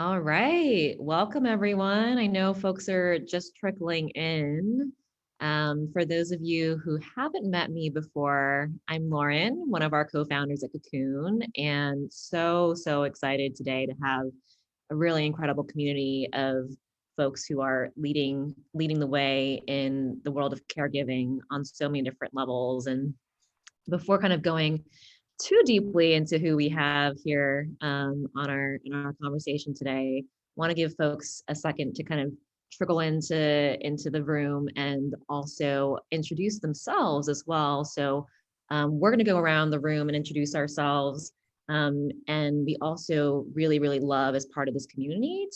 All right. Welcome, everyone. I know folks are just trickling in. For those of you who haven't met me before, I'm Lauren, one of our co-founders at Cocoon, and so excited today to have a really incredible community of folks who are leading the way in the world of caregiving on so many different levels. And before kind of going too deeply into who we have here in our conversation today, want to give folks a second to kind of trickle into the room and also introduce themselves as well. So we're going to go around the room and introduce ourselves. And we also really love as part of this community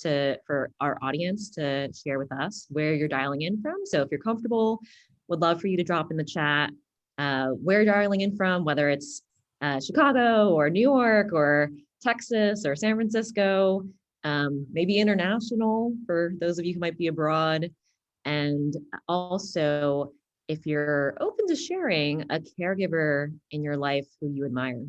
for our audience to share with us where you're dialing in from. So if you're comfortable, would love for you to drop in the chat where you're dialing in from, whether it's Chicago or New York or Texas or San Francisco, maybe international for those of you who might be abroad. And also, if you're open to sharing a caregiver in your life who you admire.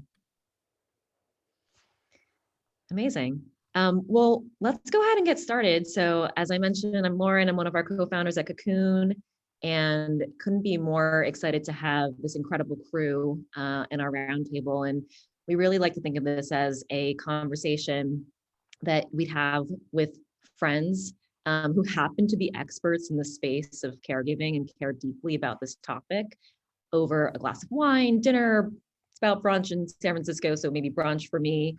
Amazing. Well, let's go ahead and get started. So as I mentioned, I'm Lauren. I'm one of our co-founders at Cocoon, and couldn't be more excited to have this incredible crew in our roundtable. And we really like to think of this as a conversation that we'd have with friends who happen to be experts in the space of caregiving and care deeply about this topic over a glass of wine, dinner. It's about brunch in San Francisco, so maybe brunch for me.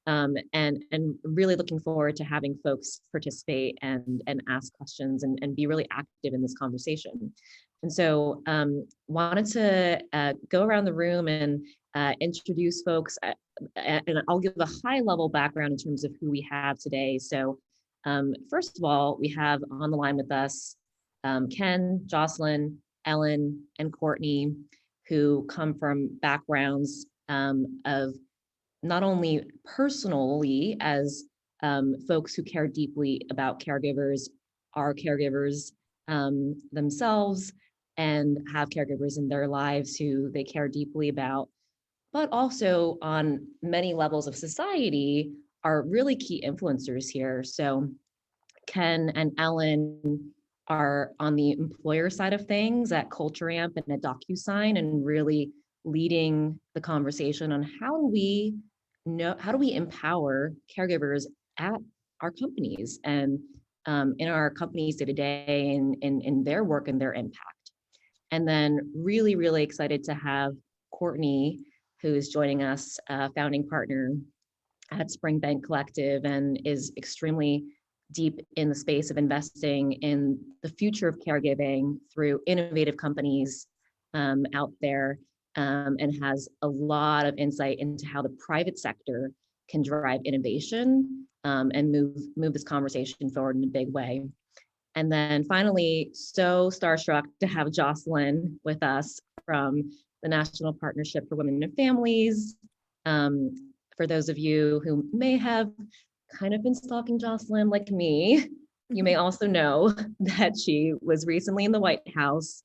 And really looking forward to having folks participate and ask questions and be really active in this conversation. And so wanted to go around the room and introduce folks, and I'll give a high level background in terms of who we have today. So first of all, we have on the line with us Ken, Jocelyn, Ellen, and Courtney, who come from backgrounds of not only personally as folks who care deeply about caregivers, are caregivers themselves, and have caregivers in their lives who they care deeply about, but also on many levels of society are really key influencers here. So Ken and Ellen are on the employer side of things at Culture Amp and at Docusign, and really leading the conversation on how do we empower caregivers at our companies and in our companies day to day in their work and their impact. And then really excited to have Courtney, who is joining us, founding partner at Springbank Collective, and is extremely deep in the space of investing in the future of caregiving through innovative companies out there, and has a lot of insight into how the private sector can drive innovation and move this conversation forward in a big way. And then finally, so starstruck to have Jocelyn with us from the National Partnership for Women and Families. For those of you who may have kind of been stalking Jocelyn like me, you may also know that she was recently in the White House,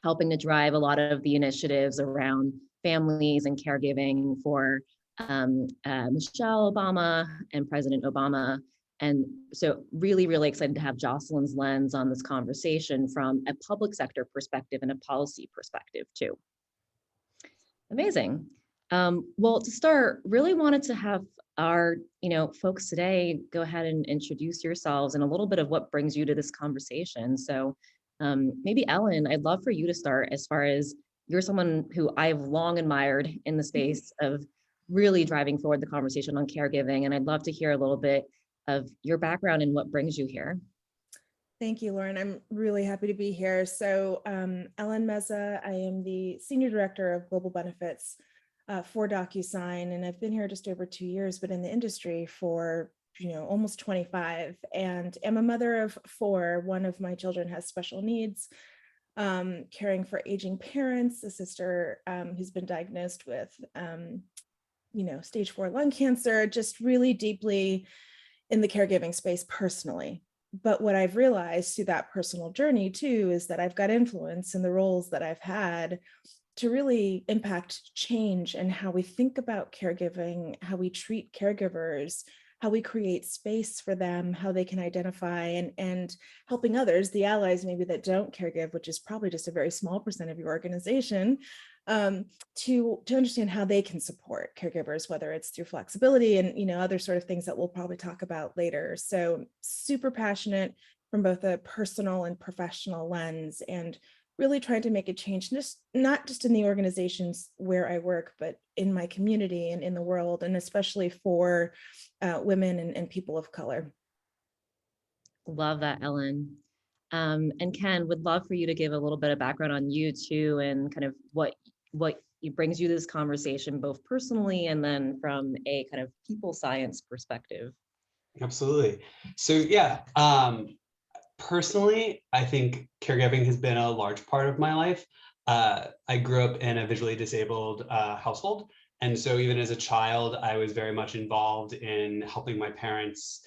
helping to drive a lot of the initiatives around families and caregiving for Michelle Obama and President Obama. And so really excited to have Jocelyn's lens on this conversation from a public sector perspective and a policy perspective too. Amazing. Well, to start, really wanted to have our folks today go ahead and introduce yourselves and a little bit of what brings you to this conversation. So maybe Ellen, I'd love for you to start, as far as you're someone who I've long admired in the space of really driving forward the conversation on caregiving. And I'd love to hear a little bit of your background and what brings you here. Thank you, Lauren. I'm really happy to be here. So Ellen Meza, I am the Senior Director of Global Benefits for Docusign, and I've been here just over 2 years, but in the industry for almost 25, and am a mother of 4. One of my children has special needs, caring for aging parents, a sister who's been diagnosed with stage 4 lung cancer, just really deeply in the caregiving space personally. But what I've realized through that personal journey too is that I've got influence in the roles that I've had to really impact change in how we think about caregiving, how we treat caregivers, how we create space for them, how they can identify, and helping others, the allies maybe that don't caregive, which is probably just a very small percent of your organization, to understand how they can support caregivers, whether it's through flexibility and other sort of things that we'll probably talk about later. So super passionate from both a personal and professional lens, and really trying to make a change, just not just in the organizations where I work, but in my community and in the world, and especially for women and people of color. Love that, Ellen. And Ken, would love for you to give a little bit of background on you too, and kind of what brings you to this conversation, both personally and then from a kind of people science perspective. Absolutely. So yeah, personally, I think caregiving has been a large part of my life. I grew up in a visually disabled household. And so even as a child, I was very much involved in helping my parents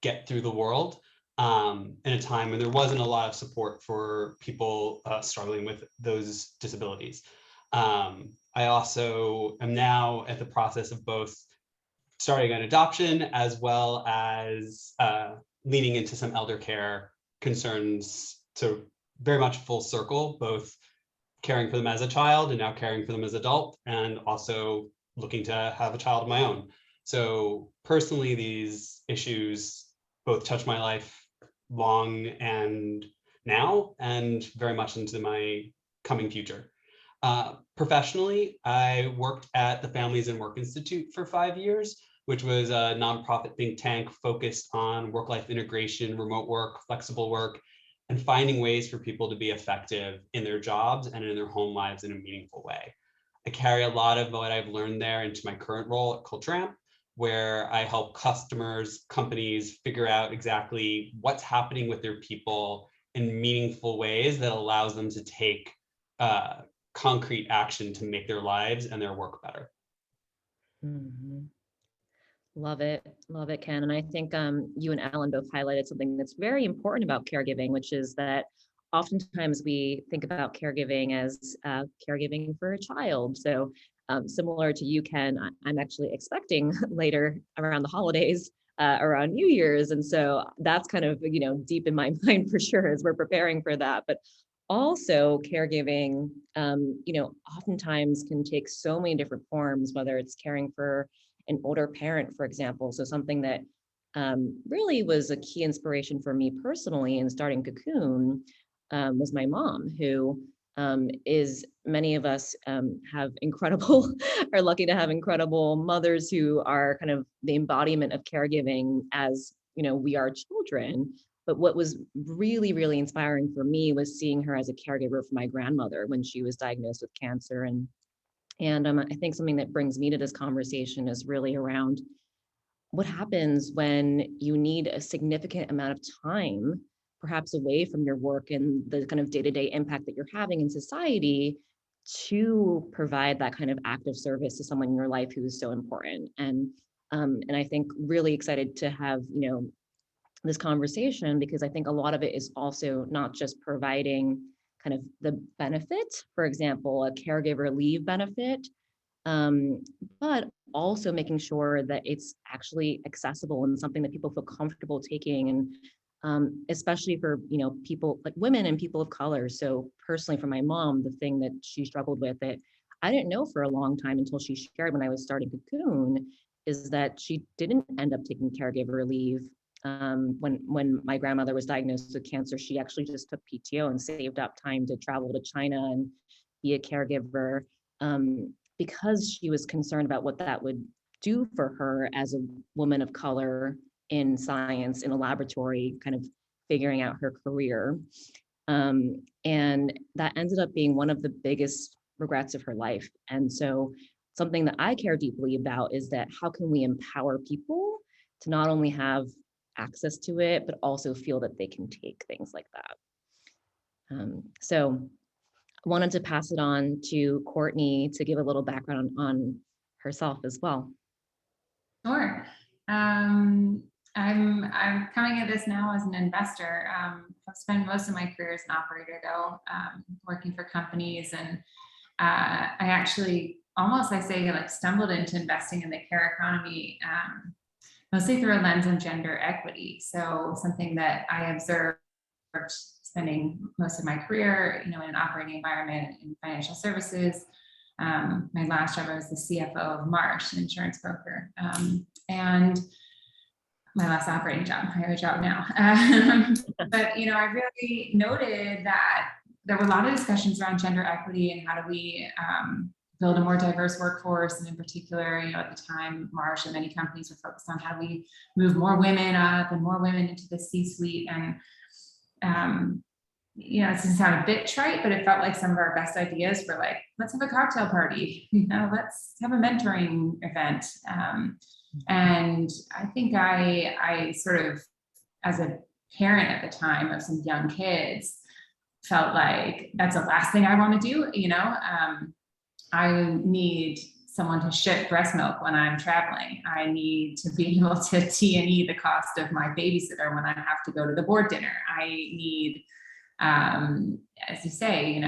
get through the world in a time when there wasn't a lot of support for people struggling with those disabilities. I also am now at the process of both starting an adoption as well as leaning into some elder care concerns, to very much full circle, both caring for them as a child and now caring for them as adult, and also looking to have a child of my own. So personally, these issues both touch my life long and now, and very much into my coming future. Professionally, I worked at the Families and Work Institute for 5 years, which was a nonprofit think tank focused on work-life integration, remote work, flexible work, and finding ways for people to be effective in their jobs and in their home lives in a meaningful way. I carry a lot of what I've learned there into my current role at Culturamp, where I help customers, companies figure out exactly what's happening with their people in meaningful ways that allows them to take concrete action to make their lives and their work better. Mhm. Love it, Ken. And I think you and Ellen both highlighted something that's very important about caregiving, which is that oftentimes we think about caregiving as caregiving for a child. So similar to you, Ken, I'm actually expecting later around the holidays, around New Year's. And so that's kind of, deep in my mind for sure as we're preparing for that. But also caregiving, oftentimes can take so many different forms, whether it's caring for an older parent, for example. So something that really was a key inspiration for me personally in starting Cocoon was my mom, who is, many of us have incredible, are lucky to have incredible mothers who are kind of the embodiment of caregiving as, we are children. But what was really, really inspiring for me was seeing her as a caregiver for my grandmother when she was diagnosed with cancer. And I think something that brings me to this conversation is really around what happens when you need a significant amount of time, perhaps away from your work and the kind of day-to-day impact that you're having in society, to provide that kind of active service to someone in your life who is so important. And I think really excited to have, this conversation, because I think a lot of it is also not just providing kind of the benefit, for example, a caregiver leave benefit, but also making sure that it's actually accessible and something that people feel comfortable taking. And especially for, people like women and people of color. So personally for my mom, the thing that she struggled with, that I didn't know for a long time until she shared when I was starting Cocoon, is that she didn't end up taking caregiver leave. When my grandmother was diagnosed with cancer, she actually just took PTO and saved up time to travel to China and be a caregiver, because she was concerned about what that would do for her as a woman of color in science, in a laboratory, kind of figuring out her career. And that ended up being one of the biggest regrets of her life. And so something that I care deeply about is that how can we empower people to not only have access to it, but also feel that they can take things like that. So I wanted to pass it on to Courtney to give a little background on herself as well. Sure. I'm coming at this now as an investor. I've spent most of my career as an operator, though, working for companies, and I actually almost, I say, like stumbled into investing in the care economy. mostly through a lens of gender equity. So something that I observed spending most of my career, in an operating environment in financial services. My last job, I was the CFO of Marsh, an insurance broker. And my last operating job, I have a job now. But, I really noted that there were a lot of discussions around gender equity and how do we build a more diverse workforce. And in particular, at the time, Marsh and many companies were focused on how do we move more women up and more women into the C-suite. And, it doesn't sound a bit trite, but it felt like some of our best ideas were like, let's have a cocktail party, let's have a mentoring event. And I think I sort of, as a parent at the time of some young kids, felt like that's the last thing I want to do. I need someone to ship breast milk when I'm traveling. I need to be able to T&E the cost of my babysitter when I have to go to the board dinner. I need, as you say,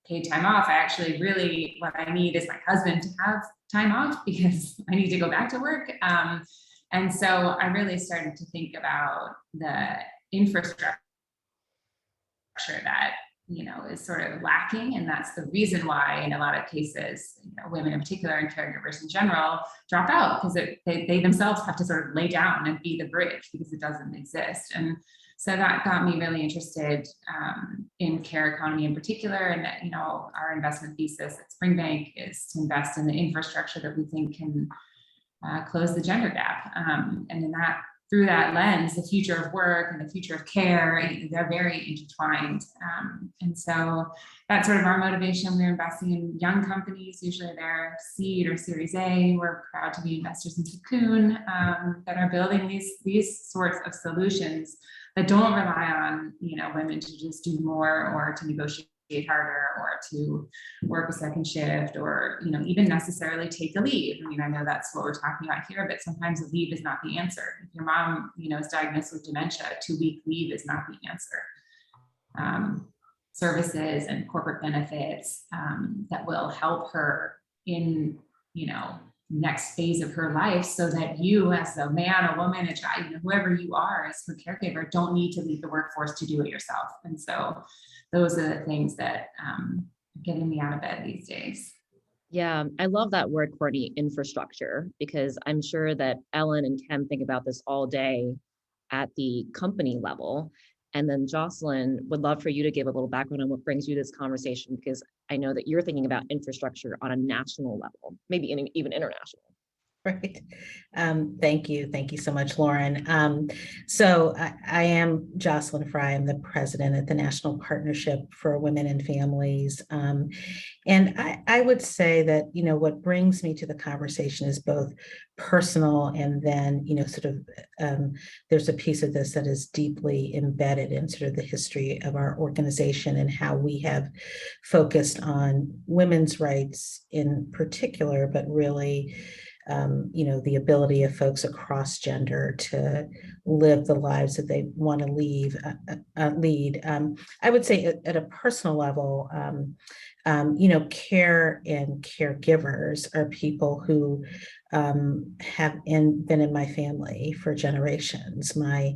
paid time off. I actually really, what I need is my husband to have time off because I need to go back to work. And so I really started to think about the infrastructure that, is sort of lacking. And that's the reason why in a lot of cases, women in particular and caregivers in general drop out because they themselves have to sort of lay down and be the bridge because it doesn't exist. And so that got me really interested in care economy in particular. And that, our investment thesis at Springbank is to invest in the infrastructure that we think can close the gender gap. And in that, through that lens, the future of work and the future of care, they're very intertwined. And so that's sort of our motivation. We're investing in young companies, usually they're seed or Series A. We're proud to be investors in Cocoon that are building these sorts of solutions that don't rely on, women to just do more or to negotiate harder or to work a second shift or, even necessarily take a leave. I mean, I know that's what we're talking about here, but sometimes a leave is not the answer. If your mom, is diagnosed with dementia, a 2-week leave is not the answer. Services and corporate benefits that will help her in, next phase of her life so that you as a man, a woman, a child, whoever you are as her caregiver don't need to leave the workforce to do it yourself. And so those are the things that are getting me out of bed these days. Yeah, I love that word, Courtney, infrastructure, because I'm sure that Ellen and Ken think about this all day at the company level. And then Jocelyn, would love for you to give a little background on what brings you this conversation, because I know that you're thinking about infrastructure on a national level, maybe even international. Right. Thank you. Thank you so much, Lauren. So I am Jocelyn Fry. I'm the president at the National Partnership for Women and Families. And I would say that, what brings me to the conversation is both personal and then, there's a piece of this that is deeply embedded in sort of the history of our organization and how we have focused on women's rights in particular, but really the ability of folks across gender to live the lives that they want to lead. I would say at a personal level, care and caregivers are people who have been in my family for generations. My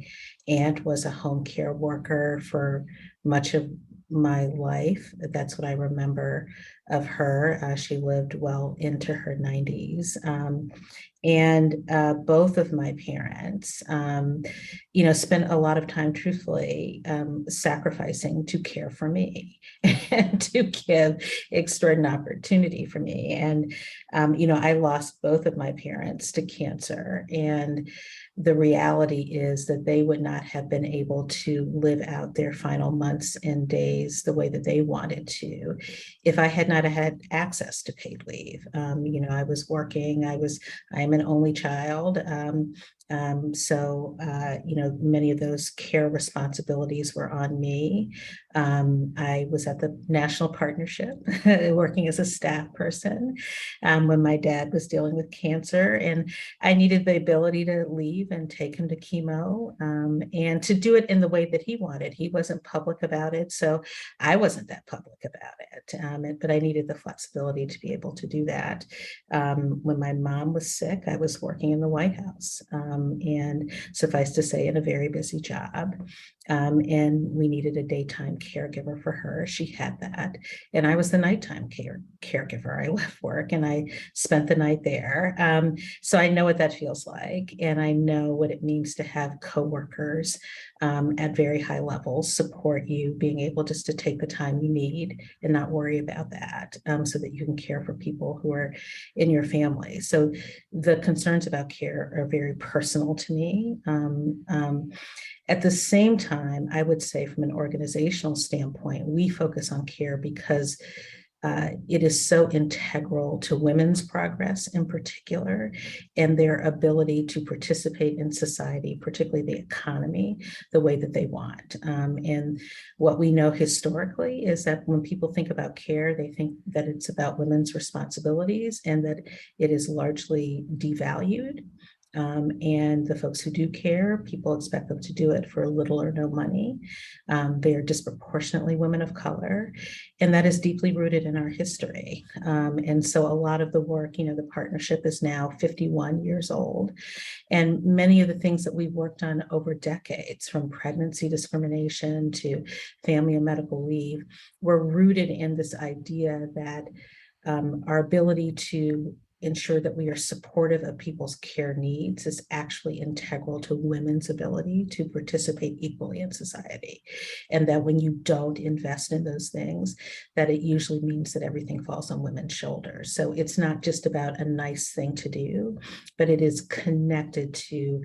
aunt was a home care worker for much of my life. That's what I remember of her. She lived well into her 90s. And both of my parents, spent a lot of time, truthfully, sacrificing to care for me and to give extraordinary opportunity for me. And, I lost both of my parents to cancer. And the reality is that they would not have been able to live out their final months and days the way that they wanted to if I had not had access to paid leave. I was working, I am an only child. So many of those care responsibilities were on me. I was at the National Partnership working as a staff person when my dad was dealing with cancer, and I needed the ability to leave and take him to chemo and to do it in the way that he wanted. He wasn't public about it, so I wasn't that public about it, but I needed the flexibility to be able to do that. When my mom was sick, I was working in the White House. and suffice to say, in a very busy job. And we needed a daytime caregiver for her. She had that. And I was the nighttime caregiver. I left work and I spent the night there. So I know what that feels like. And I know what it means to have coworkers at very high levels support you, being able just to take the time you need and not worry about that, so that you can care for people who are in your family. So the concerns about care are very personal to me. At the same time, I would say from an organizational standpoint, we focus on care because it is so integral to women's progress in particular, and their ability to participate in society, particularly the economy, the way that they want. And what we know historically is that when people think about care, they think that it's about women's responsibilities and that it is largely devalued. And the folks who do care, people expect them to do it for little or no money. They are disproportionately women of color, and that is deeply rooted in our history. And so a lot of the work, the partnership is now 51 years old, and many of the things that we've worked on over decades, from pregnancy discrimination to family and medical leave, were rooted in this idea that our ability to ensure that we are supportive of people's care needs is actually integral to women's ability to participate equally in society. And that when you don't invest in those things, that it usually means that everything falls on women's shoulders. So it's not just about a nice thing to do, but it is connected to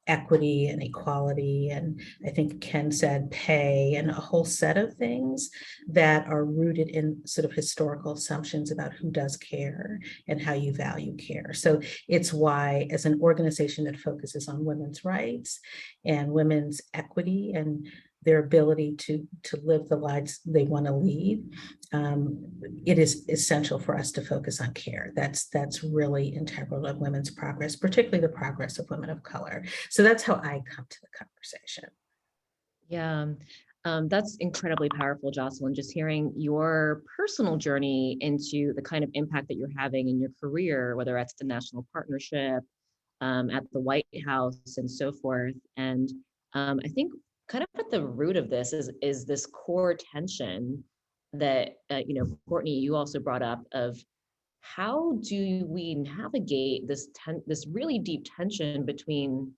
equity and equality, and I think Ken said pay, and a whole set of things that are rooted in sort of historical assumptions about who does care and how you value care. So it's why, as an organization that focuses on women's rights and women's equity and their ability to live the lives they want to lead, it is essential for us to focus on care. That's really integral to women's progress, particularly the progress of women of color. So that's how I come to the conversation. Yeah, that's incredibly powerful, Jocelyn, just hearing your personal journey into the kind of impact that you're having in your career, whether that's the national partnership, at the White House and so forth. And I think kind of at the root of this is this core tension that, Courtney, you also brought up of how do we navigate this really deep tension between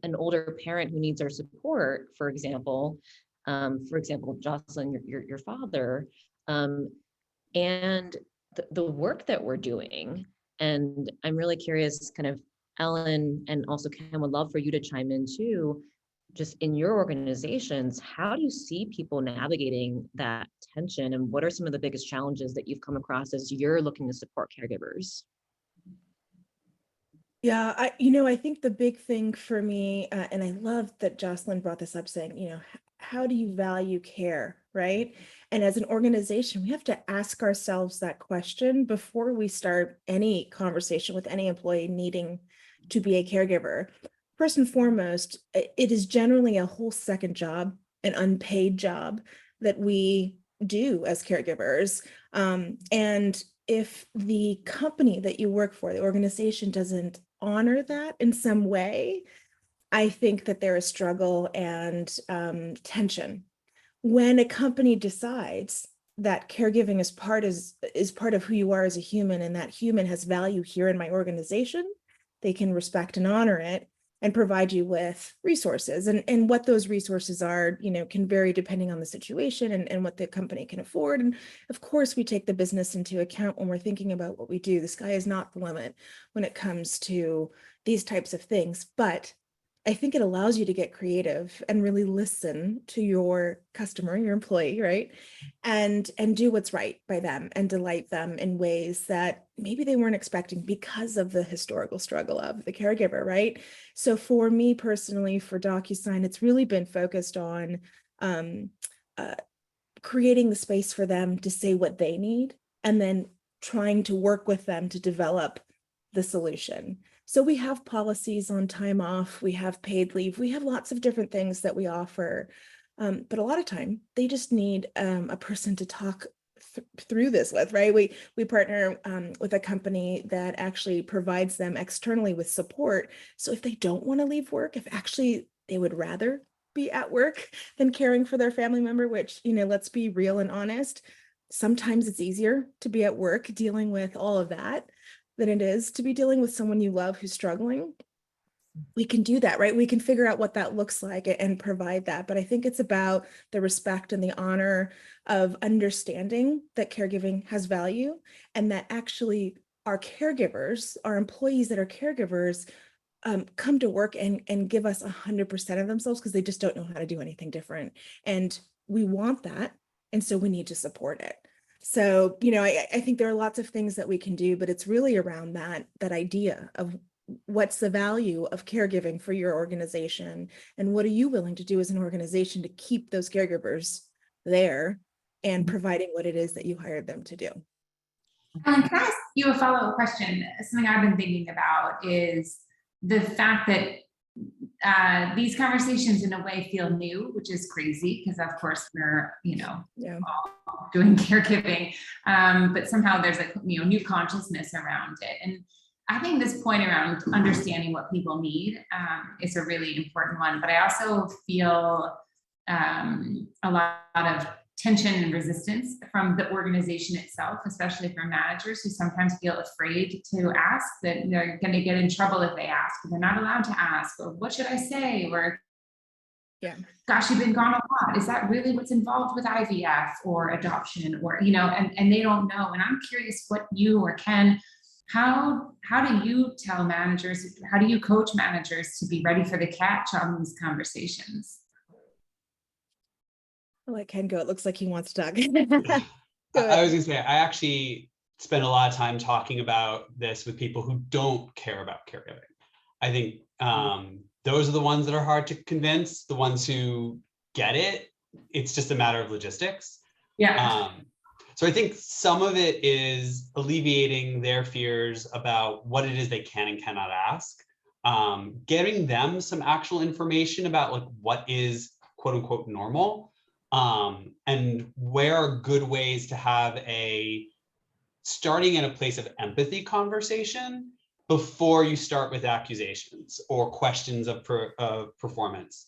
an older parent who needs our support, for example, Jocelyn, your father, and the work that we're doing. And I'm really curious, kind of, Ellen, and also Ken, would love for you to chime in too, just in your organizations, how do you see people navigating that tension, and what are some of the biggest challenges that you've come across as you're looking to support caregivers? Yeah, I think the big thing for me, and I love that Jocelyn brought this up, saying, how do you value care, right? And as an organization, we have to ask ourselves that question before we start any conversation with any employee needing to be a caregiver. First and foremost, it is generally a whole second job, an unpaid job that we do as caregivers. And if the company that you work for, the organization, doesn't honor that in some way, I think that there is struggle and tension. When a company decides that caregiving is part of who you are as a human, and that human has value here in my organization, they can respect and honor it and provide you with resources. And what those resources are, can vary depending on the situation and what the company can afford. And of course, we take the business into account when we're thinking about what we do. The sky is not the limit when it comes to these types of things. But I think it allows you to get creative and really listen to your customer, your employee, right? And do what's right by them and delight them in ways that maybe they weren't expecting because of the historical struggle of the caregiver, right? So for me personally, for Docusign, it's really been focused on creating the space for them to say what they need, and then trying to work with them to develop the solution. So we have policies on time off, we have paid leave, we have lots of different things that we offer. But a lot of time they just need a person to talk through this with, right? We partner with a company that actually provides them externally with support. So if they don't want to leave work, if actually they would rather be at work than caring for their family member, which, let's be real and honest, sometimes it's easier to be at work dealing with all of that than it is to be dealing with someone you love who's struggling. We can do that, right? We can figure out what that looks like and provide that. But I think it's about the respect and the honor of understanding that caregiving has value, and that actually our caregivers, our employees that are caregivers, come to work and give us 100% of themselves because they just don't know how to do anything different. And we want that. And so we need to support it. So, I think there are lots of things that we can do, but it's really around that idea of what's the value of caregiving for your organization, and what are you willing to do as an organization to keep those caregivers there and providing what it is that you hired them to do. Ellen, can I ask you a follow-up question? Something I've been thinking about is the fact that these conversations in a way feel new, which is crazy because of course we're, all doing caregiving, but somehow there's a new consciousness around it. And I think this point around understanding what people need is a really important one, but I also feel a lot of tension and resistance from the organization itself, especially from managers who sometimes feel afraid to ask, that they're going to get in trouble if they ask, or they're not allowed to ask, or what should I say, or gosh, you've been gone a lot. Is that really what's involved with IVF or adoption, or, and they don't know. And I'm curious what you or Ken, how do you tell managers, how do you coach managers to be ready for the catch on these conversations? I'll let Ken go. It looks like he wants to talk. I was gonna say, I actually spend a lot of time talking about this with people who don't care about caregiving. I think those are the ones that are hard to convince. The ones who get it, it's just a matter of logistics. Yeah. So I think some of it is alleviating their fears about what it is they can and cannot ask, getting them some actual information about like what is quote unquote normal, and where are good ways to have a starting in a place of empathy conversation before you start with accusations or questions of performance.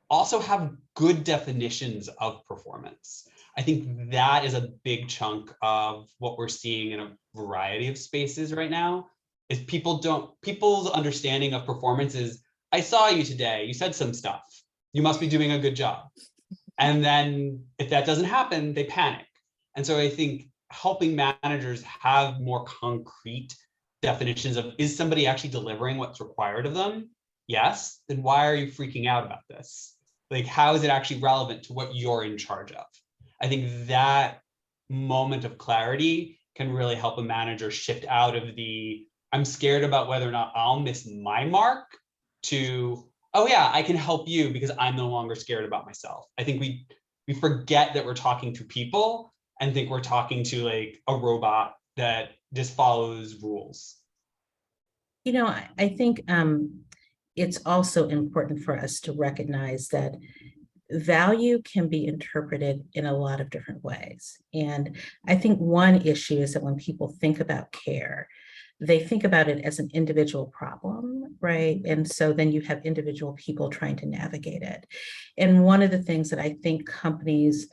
Also have good definitions of performance. I think that is a big chunk of what we're seeing in a variety of spaces right now, is people's understanding of performance is, I saw you today, you said some stuff, you must be doing a good job. And then if that doesn't happen, they panic. And so I think helping managers have more concrete definitions of, is somebody actually delivering what's required of them? Yes, then why are you freaking out about this? Like, how is it actually relevant to what you're in charge of? I think that moment of clarity can really help a manager shift out of the, I'm scared about whether or not I'll miss my mark, to, oh yeah, I can help you because I'm no longer scared about myself. I think we forget that we're talking to people and think we're talking to like a robot that just follows rules. I think it's also important for us to recognize that value can be interpreted in a lot of different ways. And I think one issue is that when people think about care, they think about it as an individual problem, right? And so then you have individual people trying to navigate it. And one of the things that I think companies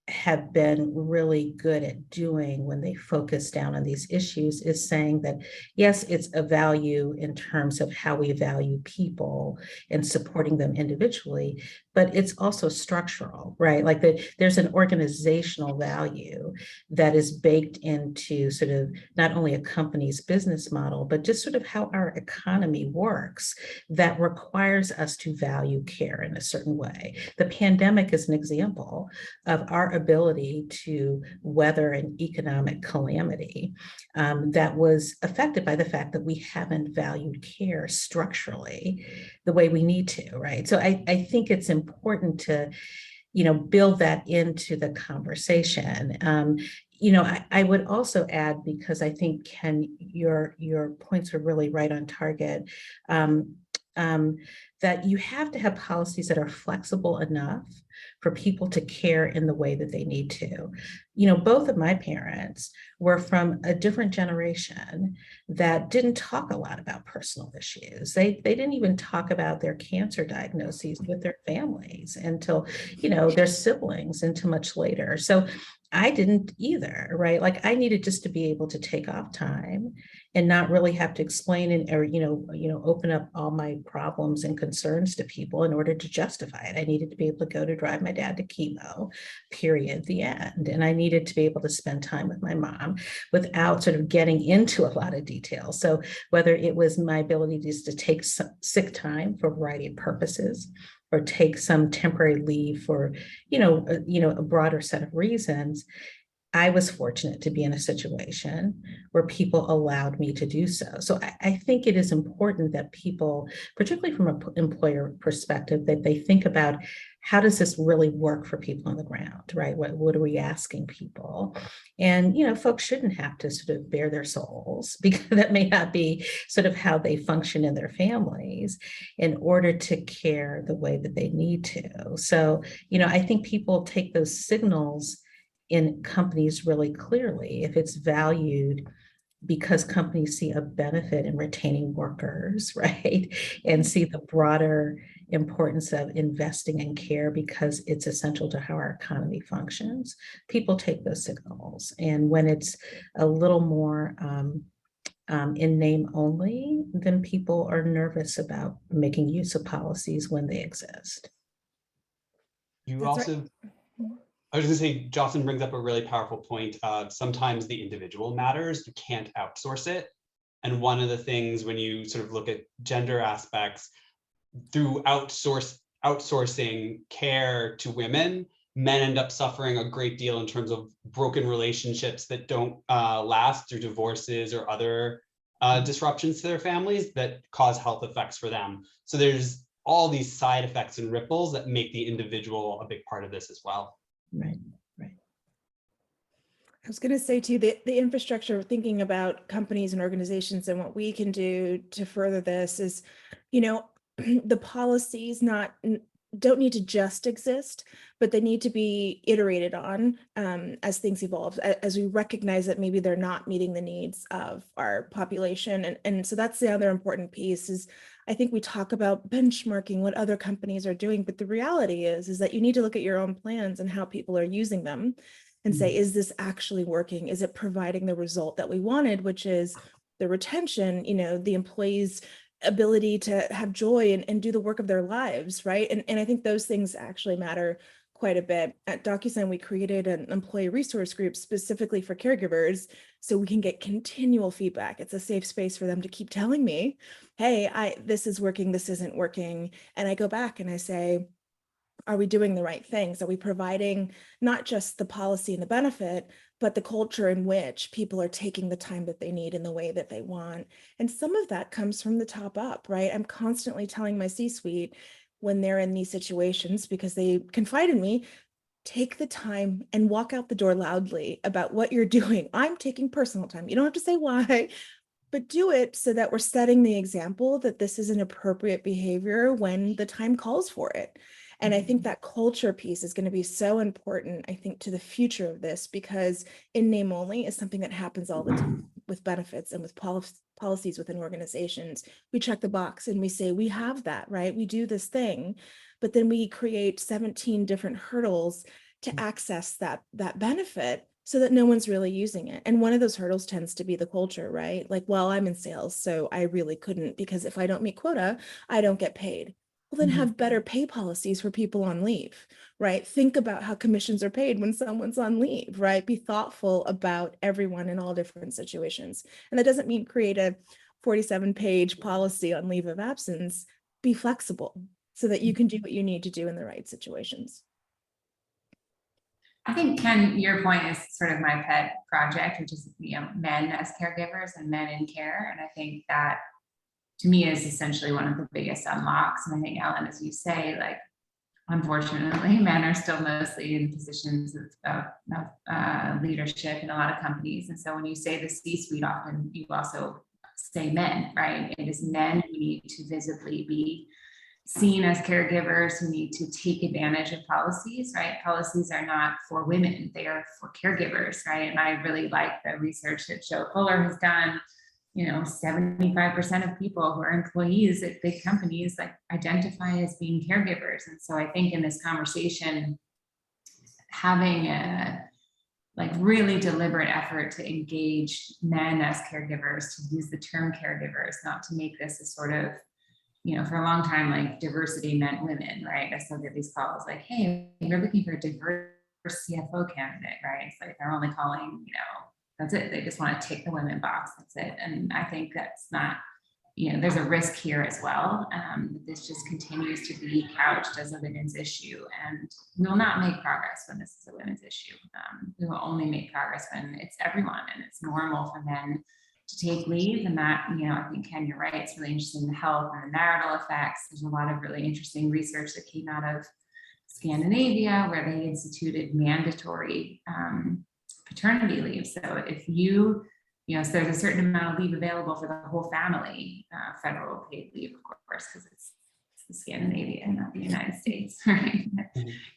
have been really good at doing when they focus down on these issues is saying that, yes, it's a value in terms of how we value people and supporting them individually, but it's also structural, right? Like there's an organizational value that is baked into sort of not only a company's business model, but just sort of how our economy works that requires us to value care in a certain way. The pandemic is an example of our ability to weather an economic calamity that was affected by the fact that we haven't valued care structurally the way we need to, right? So I think it's important to, build that into the conversation. I would also add, because I think, Ken, your points are really right on target. that you have to have policies that are flexible enough for people to care in the way that they need to. You know, both of my parents were from a different generation that didn't talk a lot about personal issues. They didn't even talk about their cancer diagnoses with their families until, you know, their siblings until much later. So I didn't either, right? Like I needed just to be able to take off time and not really have to explain and or open up all my problems and concerns to people in order to justify it. I needed to be able to go to drive my dad to chemo, period, the end. And I needed to be able to spend time with my mom without sort of getting into a lot of detail. So whether it was my ability just to take some sick time for a variety of purposes, or take some temporary leave for, a broader set of reasons, I was fortunate to be in a situation where people allowed me to do so. So I think it is important that people, particularly from an employer perspective, that they think about how does this really work for people on the ground, right? What are we asking people? And, folks shouldn't have to sort of bare their souls because that may not be sort of how they function in their families in order to care the way that they need to. So, I think people take those signals in companies really clearly if it's valued because companies see a benefit in retaining workers, right? And see the broader importance of investing in care because it's essential to how our economy functions. People take those signals. And when it's a little more in name only, then people are nervous about making use of policies when they exist. You That's also, right. I was going to say, Jocelyn brings up a really powerful point. Sometimes the individual matters. You can't outsource it. And one of the things when you sort of look at gender aspects, through outsourcing care to women, men end up suffering a great deal in terms of broken relationships that don't last through divorces or other disruptions to their families that cause health effects for them. So there's all these side effects and ripples that make the individual a big part of this as well. Right. I was going to say too, the infrastructure, thinking about companies and organizations and what we can do to further this is, the policies don't need to just exist, but they need to be iterated on as things evolve, as we recognize that maybe they're not meeting the needs of our population. And so that's the other important piece is I think we talk about benchmarking what other companies are doing, but the reality is that you need to look at your own plans and how people are using them and say, is this actually working? Is it providing the result that we wanted, which is the retention, the employees' ability to have joy and do the work of their lives, right? And I think those things actually matter quite a bit. At Docusign, we created an employee resource group specifically for caregivers so we can get continual feedback. It's a safe space for them to keep telling me, hey, this is working, this isn't working. And I go back and I say, are we doing the right things? Are we providing not just the policy and the benefit, but the culture in which people are taking the time that they need in the way that they want? And some of that comes from the top up, right? I'm constantly telling my C-suite when they're in these situations, because they confide in me, take the time and walk out the door loudly about what you're doing. I'm taking personal time. You don't have to say why, but do it so that we're setting the example that this is an appropriate behavior when the time calls for it. And I think that culture piece is going to be so important, I think, to the future of this, because in name only is something that happens all the time with benefits and with policies within organizations. We check the box and we say, we have that, right? We do this thing, but then we create 17 different hurdles to access that benefit so that no one's really using it. And one of those hurdles tends to be the culture, right? Like, well, I'm in sales, so I really couldn't, because if I don't meet quota, I don't get paid. Well, then have better pay policies for people on leave, right? Think about how commissions are paid when someone's on leave, right? Be thoughtful about everyone in all different situations. And that doesn't mean create a 47-page policy on leave of absence. Be flexible so that you can do what you need to do in the right situations. I think, Ken, your point is sort of my pet project, which is, men as caregivers and men in care. And I think that, to me, is essentially one of the biggest unlocks. And I think, Ellen, as you say, like, unfortunately, men are still mostly in positions of leadership in a lot of companies. And so when you say the C-suite, often you also say men, right? It is men who need to visibly be seen as caregivers who need to take advantage of policies, right? Policies are not for women, they are for caregivers, right? And I really like the research that Joe Fuller has done. 75% of people who are employees at big companies like identify as being caregivers. And so I think in this conversation, having a really deliberate effort to engage men as caregivers, to use the term caregivers, not to make this a sort of, for a long time, like diversity meant women, right? I still get these calls like, hey, we're looking for a diverse CFO candidate, right? It's like they're only calling, that's it. They just want to tick the women box. That's it. And I think that's not, there's a risk here as well. This just continues to be couched as a women's issue, and we will not make progress when this is a women's issue. We will only make progress when it's everyone and it's normal for men to take leave. And that, I think, Ken, you're right. It's really interesting, the health and the marital effects. There's a lot of really interesting research that came out of Scandinavia, where they instituted mandatory paternity leave. So if you, so there's a certain amount of leave available for the whole family, federal paid leave, of course, because it's Scandinavia, not the United States, right?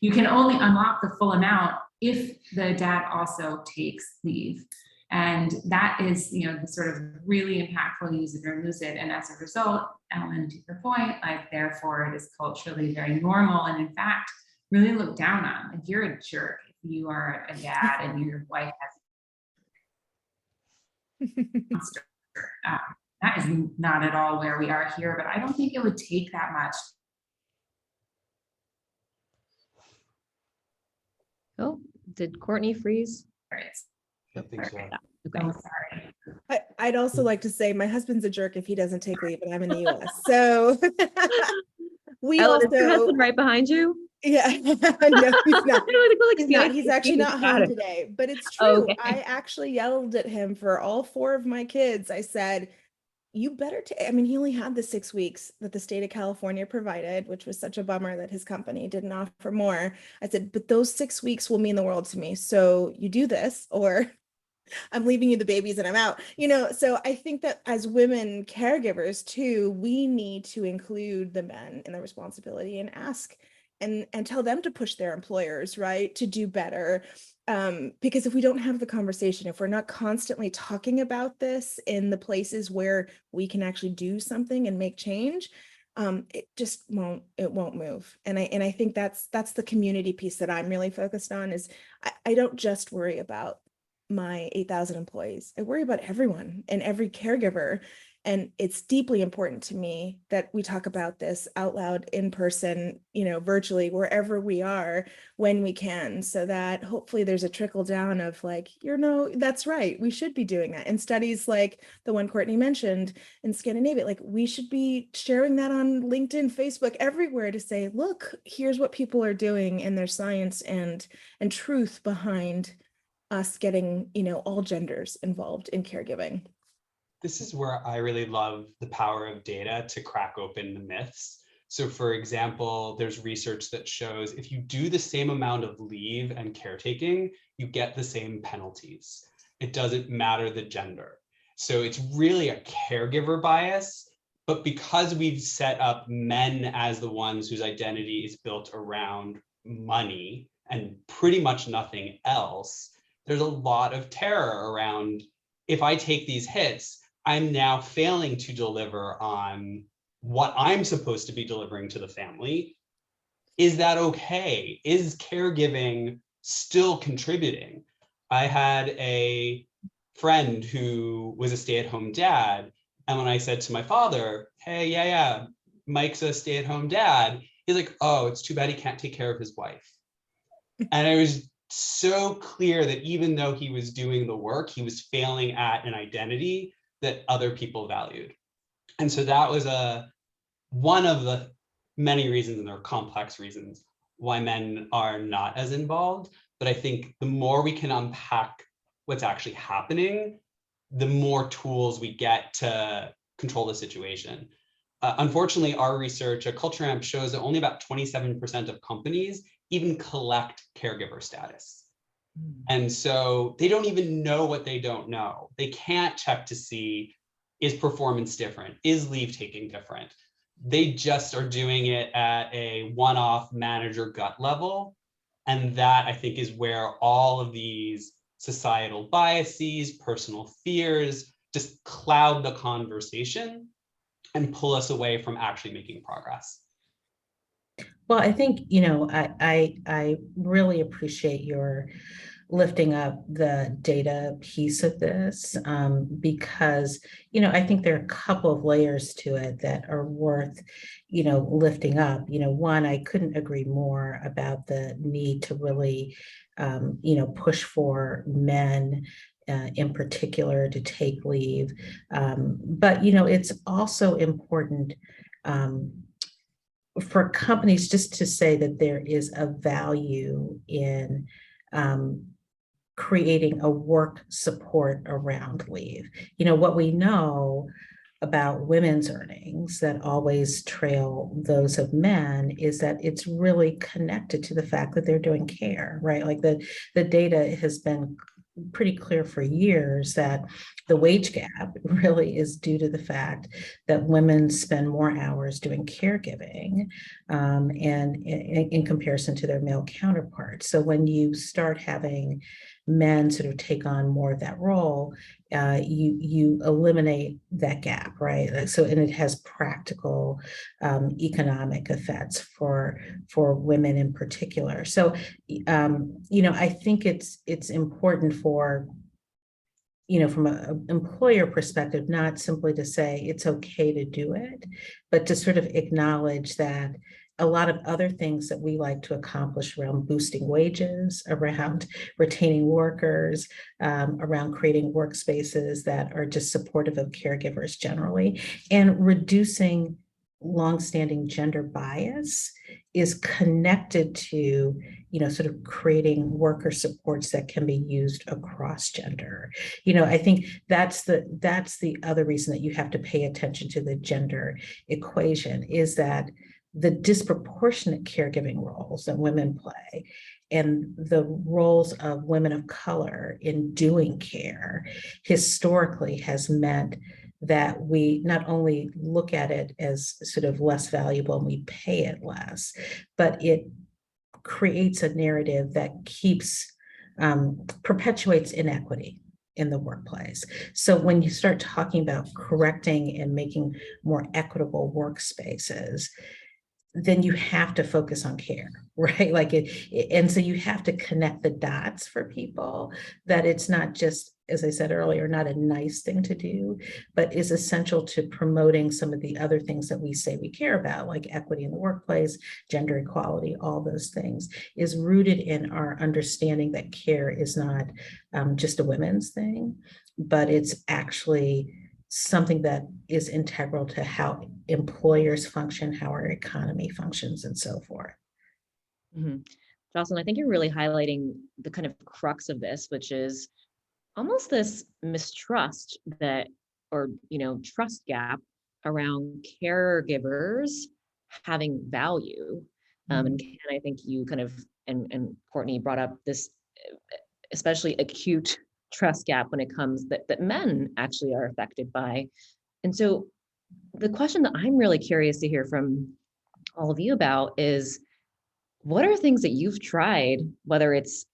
You can only unlock the full amount if the dad also takes leave. And that is, the sort of really impactful use it or lose it. And as a result, Ellen, to your point, therefore it is culturally very normal. And in fact, really looked down on. Like, you're a jerk if you are a dad and your wife has that is not at all where we are here, but I don't think it would take that much. Oh, did Courtney freeze? I think so. Okay. I'm sorry. I'd also like to say my husband's a jerk if he doesn't take leave, and I'm in the US. So we Ellen, is your also, husband right behind you? yeah, no, he's not. He's He's actually not home today, but it's true. Oh, okay. I actually yelled at him for all 4 of my kids. I said, you better take, he only had the 6 weeks that the state of California provided, which was such a bummer that his company didn't offer more. I said, but those 6 weeks will mean the world to me. So you do this, or I'm leaving you the babies and I'm out, so I think that as women caregivers too, we need to include the men in the responsibility and ask and tell them to push their employers, right, to do better. Because if we don't have the conversation, if we're not constantly talking about this in the places where we can actually do something and make change, it just won't move. And I think that's the community piece that I'm really focused on. Is I don't just worry about my 8,000 employees. I worry about everyone and every caregiver. And it's deeply important to me that we talk about this out loud, in person, virtually, wherever we are, when we can, so that hopefully there's a trickle down of that's right, we should be doing that. And studies like the one Courtney mentioned in Scandinavia, we should be sharing that on LinkedIn, Facebook, everywhere, to say, look, here's what people are doing, and there's science and truth behind us getting, all genders involved in caregiving. This is where I really love the power of data to crack open the myths. So for example, there's research that shows if you do the same amount of leave and caretaking, you get the same penalties. It doesn't matter the gender. So it's really a caregiver bias, but because we've set up men as the ones whose identity is built around money and pretty much nothing else, there's a lot of terror around, if I take these hits, I'm now failing to deliver on what I'm supposed to be delivering to the family. Is that okay? Is caregiving still contributing? I had a friend who was a stay-at-home dad, and when I said to my father, hey, yeah, Mike's a stay-at-home dad, he's like, oh, it's too bad he can't take care of his wife. And it was so clear that even though he was doing the work, he was failing at an identity that other people valued. And so that was one of the many reasons, and there are complex reasons, why men are not as involved. But I think the more we can unpack what's actually happening, the more tools we get to control the situation. Unfortunately, our research at Culture Amp shows that only about 27% of companies even collect caregiver status. And so they don't even know what they don't know. They can't check to see, is performance different? Is leave taking different? they just are doing it at a one-off manager gut level. And that, I think, is where all of these societal biases, personal fears, just cloud the conversation and pull us away from actually making progress. Well, I think, I really appreciate your lifting up the data piece of this, because, I think there are a couple of layers to it that are worth, lifting up. One, I couldn't agree more about the need to really, push for men in particular to take leave. But, it's also important for companies just to say that there is a value in creating a work support around leave. What we know about women's earnings that always trail those of men is that it's really connected to the fact that they're doing care, right? Like the data has been pretty clear for years that the wage gap really is due to the fact that women spend more hours doing caregiving, and in comparison to their male counterparts. So when you start having men sort of take on more of that role, you eliminate that gap, right? So, and it has practical economic effects for women in particular. So, I think it's important for, from an employer perspective, not simply to say it's okay to do it, but to sort of acknowledge that a lot of other things that we like to accomplish around boosting wages, around retaining workers, around creating workspaces that are just supportive of caregivers generally, and reducing longstanding gender bias is connected to, sort of creating worker supports that can be used across gender. I think that's the other reason that you have to pay attention to the gender equation, is that the disproportionate caregiving roles that women play and the roles of women of color in doing care historically has meant that we not only look at it as sort of less valuable and we pay it less, but it creates a narrative that perpetuates inequity in the workplace. So when you start talking about correcting and making more equitable workspaces, then you have to focus on care, right? Like and so you have to connect the dots for people, that it's not just, as I said earlier, not a nice thing to do, but is essential to promoting some of the other things that we say we care about, like equity in the workplace, gender equality, all those things, is rooted in our understanding that care is not just a women's thing, but it's actually something that is integral to how employers function, how our economy functions, and so forth. Mm-hmm. Jocelyn, I think you're really highlighting the kind of crux of this, which is almost this mistrust that, or, trust gap around caregivers having value. And I think you kind of, and Courtney brought up this especially acute trust gap when it comes that men actually are affected by. And so the question that I'm really curious to hear from all of you about is, what are things that you've tried, whether it's,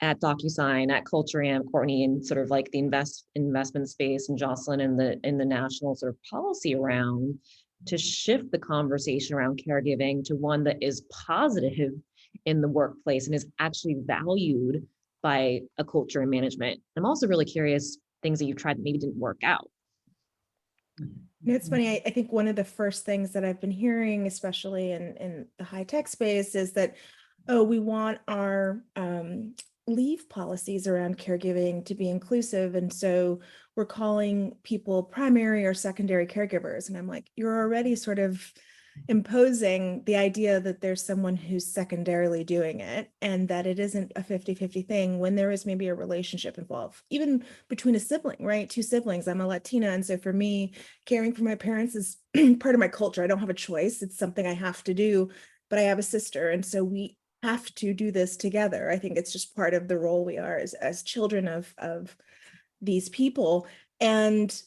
at Docusign, at Culture Amp, Courtney, and sort of like the investment space, and Jocelyn in the national sort of policy around, to shift the conversation around caregiving to one that is positive in the workplace and is actually valued by a culture and management. I'm also really curious things that you've tried that maybe didn't work out. It's funny. I think one of the first things that I've been hearing, especially in the high tech space, is that, oh, we want our leave policies around caregiving to be inclusive. And so we're calling people primary or secondary caregivers. And I'm like, you're already sort of imposing the idea that there's someone who's secondarily doing it, and that it isn't a 50-50 thing when there is maybe a relationship involved, even between a sibling, right? Two siblings. I'm a Latina. And so for me, caring for my parents is part of my culture. I don't have a choice. It's something I have to do, but I have a sister. And so we have to do this together. I think it's just part of the role we are as children of these people. And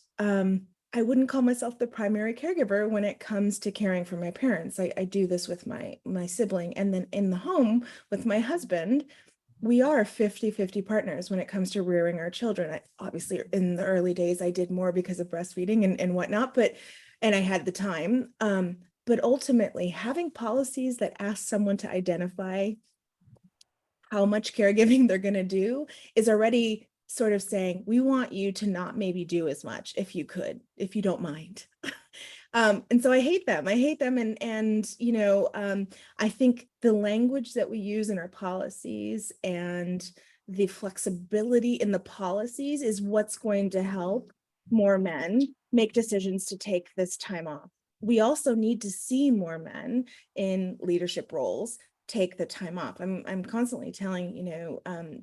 I wouldn't call myself the primary caregiver when it comes to caring for my parents. I do this with my sibling, and then in the home with my husband, we are 50-50 partners when it comes to rearing our children. Obviously, in the early days, I did more because of breastfeeding and whatnot, and I had the time. But ultimately, having policies that ask someone to identify how much caregiving they're going to do is already sort of saying, we want you to not maybe do as much if you could, if you don't mind. And so I hate them. I think the language that we use in our policies and the flexibility in the policies is what's going to help more men make decisions to take this time off. We also need to see more men in leadership roles take the time off. I'm constantly telling,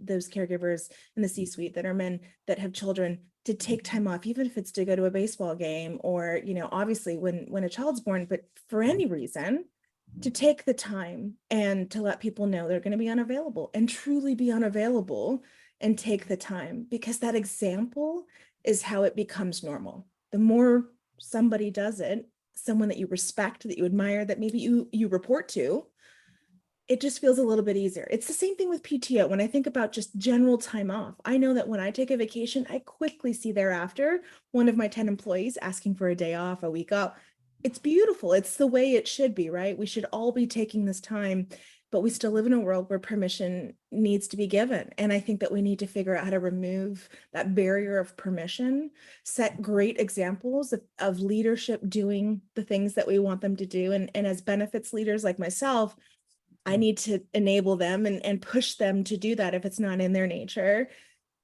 those caregivers in the C-suite that are men that have children to take time off, even if it's to go to a baseball game or, obviously when a child's born, but for any reason, to take the time and to let people know they're going to be unavailable and truly be unavailable and take the time, because that example is how it becomes normal. The more somebody does it, someone that you respect, that you admire, that maybe you report to, it just feels a little bit easier. It's the same thing with PTO. When I think about just general time off, I know that when I take a vacation, I quickly see thereafter one of my 10 employees asking for a day off, a week off. It's beautiful. It's the way it should be, right? We should all be taking this time, but we still live in a world where permission needs to be given. And I think that we need to figure out how to remove that barrier of permission, set great examples of leadership doing the things that we want them to do. And as benefits leaders like myself, I need to enable them and push them to do that if it's not in their nature.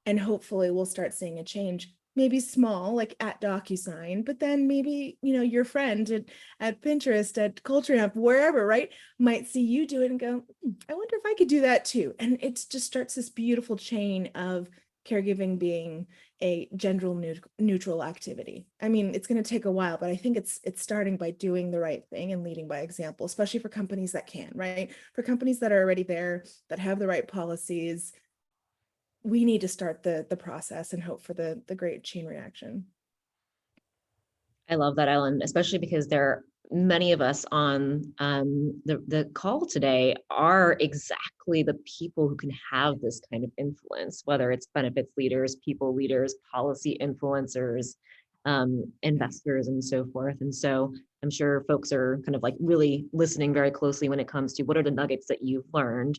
And hopefully we'll start seeing a change, maybe small, like at Docusign, but then maybe, your friend at Pinterest, at Culture Amp, wherever, right, might see you do it and go, I wonder if I could do that too. And it just starts this beautiful chain of caregiving being a gender neutral activity. I mean, it's going to take a while, but I think it's starting by doing the right thing and leading by example, especially for companies that can, right? For companies that are already there, that have the right policies, we need to start the process and hope for the great chain reaction. I love that, Ellen, especially because many of us on the call today are exactly the people who can have this kind of influence, whether it's benefits leaders, people leaders, policy influencers, investors, and so forth. And so I'm sure folks are kind of like really listening very closely when it comes to what are the nuggets that you've learned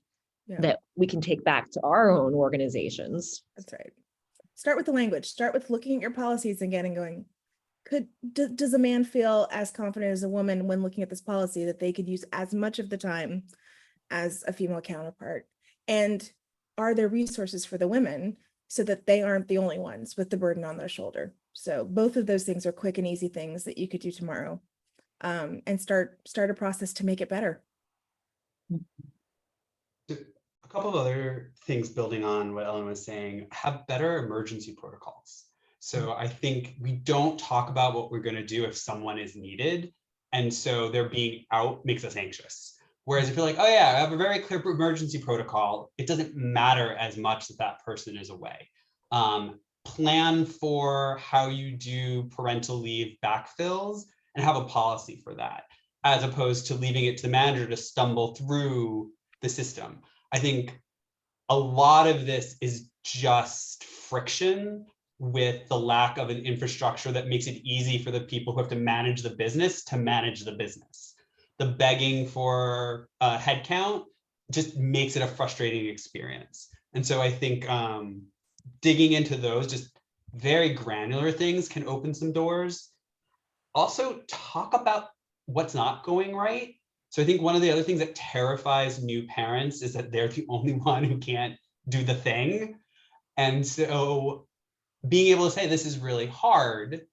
that we can take back to our own organizations. That's right. Start with the language. Start with looking at your policies again and going, does a man feel as confident as a woman when looking at this policy that they could use as much of the time as a female counterpart? And are there resources for the women so that they aren't the only ones with the burden on their shoulder? So both of those things are quick and easy things that you could do tomorrow, and start a process to make it better. A couple of other things building on what Ellen was saying, have better emergency protocols. So I think we don't talk about what we're going to do if someone is needed. And so their being out makes us anxious. Whereas if you're like, oh yeah, I have a very clear emergency protocol, it doesn't matter as much that that person is away. Plan for how you do parental leave backfills and have a policy for that, as opposed to leaving it to the manager to stumble through the system. I think a lot of this is just friction with the lack of an infrastructure that makes it easy for the people who have to manage the business to manage the business. The begging for headcount just makes it a frustrating experience. And so I think digging into those just very granular things can open some doors. Also, talk about what's not going right. So I think one of the other things that terrifies new parents is that they're the only one who can't do the thing. And so being able to say this is really hard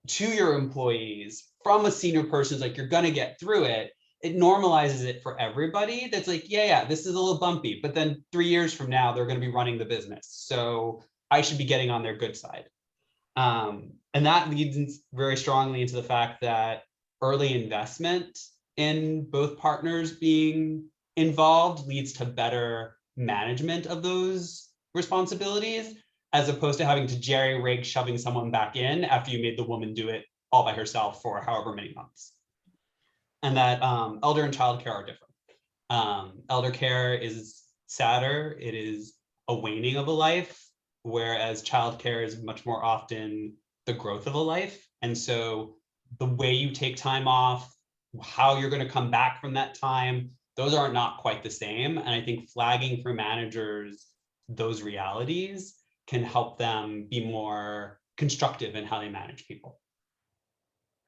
to your employees from a senior person is like, you're gonna get through it. It normalizes it for everybody. That's like, yeah, this is a little bumpy, but then 3 years from now, they're gonna be running the business. So I should be getting on their good side. And that leads very strongly into the fact that early investment in both partners being involved leads to better management of those responsibilities, as opposed to having to jerry-rig shoving someone back in after you made the woman do it all by herself for however many months. And that elder and child care are different. Elder care is sadder. It is a waning of a life, whereas childcare is much more often the growth of a life. And so the way you take time off, how you're going to come back from that time, those are not quite the same. And I think flagging for managers those realities can help them be more constructive in how they manage people.